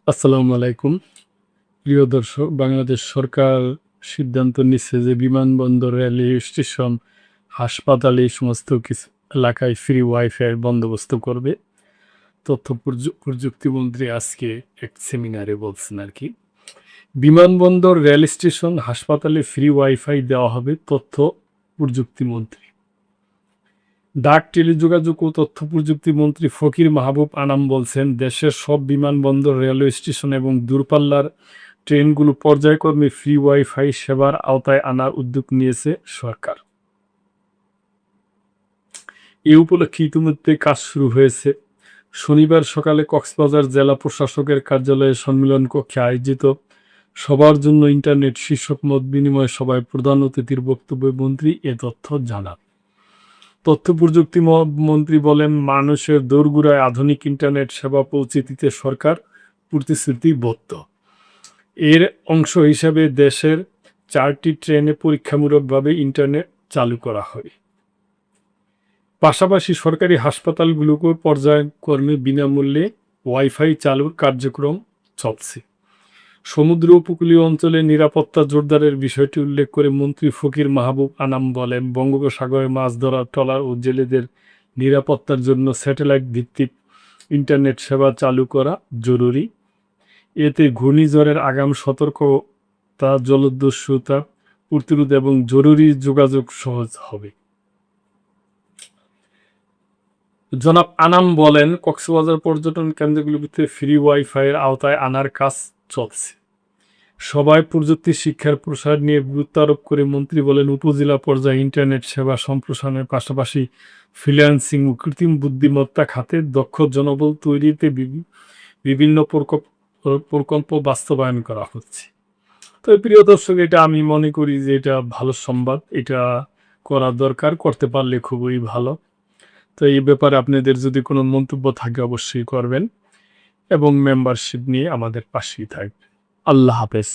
আসসালামু আলাইকুম। প্রিয় দর্শক, বাংলাদেশ সরকার সিদ্ধান্ত নিচ্ছে যে বিমানবন্দর, রেলওয়ে স্টেশন, হাসপাতাল এই সমস্ত কিছু এলাকায় ফ্রি ওয়াইফাইয়ের বন্দোবস্ত করবে। তথ্য প্রযুক্তিমন্ত্রী আজকে এক সেমিনারে বলছেন আরকি। বিমানবন্দর, রেল স্টেশন, হাসপাতালে ফ্রি ওয়াইফাই দেওয়া হবে তথ্য প্রযুক্তিমন্ত্রী। ডাক, টেলিযোগাযোগ ও তথ্য প্রযুক্তি মন্ত্রী ফকির মাহবুব আনাম বলছেন, দেশের সব বিমানবন্দর, রেলওয়ে স্টেশন এবং দূরপাল্লার ট্রেনগুলো পর্যায়ক্রমে ফ্রি ওয়াইফাই সেবার আওতায় আনার উদ্যোগ নিয়েছে সরকার। এ উপলক্ষে ইতিমধ্যে কাজ শুরু হয়েছে। শনিবার সকালে কক্সবাজার জেলা প্রশাসকের কার্যালয়ে সম্মেলন কক্ষে আয়োজিত সবার জন্য ইন্টারনেট শীর্ষক মত বিনিময় সভায় প্রধান অতিথির বক্তব্যে মন্ত্রী এ তথ্য জানান। তথ্য প্রযুক্তি মন্ত্রী বলেন, মানুষের দোরগোড়ায় আধুনিক ইন্টারনেট সেবা পৌঁছে দিতে সরকার প্রতিশ্রুতিবদ্ধ। এর অংশ হিসাবে দেশের 4টি ট্রেনে পরীক্ষামূলকভাবে ইন্টারনেট চালু করা হয়। পাশাপাশি সরকারি হাসপাতালগুলোকেও পর্যায়ক্রমে বিনামূল্যে ওয়াইফাই চালুর কার্যক্রম চলছে। সমুদ্র উপকূলীয় অঞ্চলে নিরাপত্তা জোরদারের বিষয়টি উল্লেখ করে মন্ত্রী ফকির মাহবুব আনাম বলেন, বঙ্গোপসাগরে মাছ ধরা ট্রলার ও জেলেদের নিরাপত্তার জন্য স্যাটেলাইট ভিত্তিক ইন্টারনেট সেবা চালু করা জরুরি। এতে ঘূর্ণিঝড়ের আগাম সতর্কতা, জলদস্যুতা প্রতিরোধ এবং জরুরি যোগাযোগ সহজ হবে। জনাব আনাম বলেন, কক্সবাজার পর্যটন কেন্দ্রগুলোতে ফ্রি ওয়াইফাইয়ের আওতায় আনার কাজ চলছে। সবাই প্রযুক্তি শিক্ষার প্রসার নিয়ে গুরুত্ব আরোপ করে মন্ত্রী বলেন, উপজেলা পর্যায়ে ইন্টারনেট সেবা সম্প্রসারণের পাশাপাশি ফ্রিল্যান্সিং ও কৃত্রিম বুদ্ধিমত্তা খাতে দক্ষ জনবল তৈরিতে বিভিন্ন প্রকল্প বাস্তবায়ন করা হচ্ছে। তো প্রিয় দর্শক, এটা আমি মনে করি যে এটা ভালো সংবাদ। এটা করা দরকার, করতে পারলে খুবই ভালো। তো এই ব্যাপারে আপনাদের যদি কোনো মন্তব্য থাকে অবশ্যই করবেন এবং মেম্বারশিপ নিয়ে আমাদের পাশেই থাকবেন। আল্লাহ হাফেজ।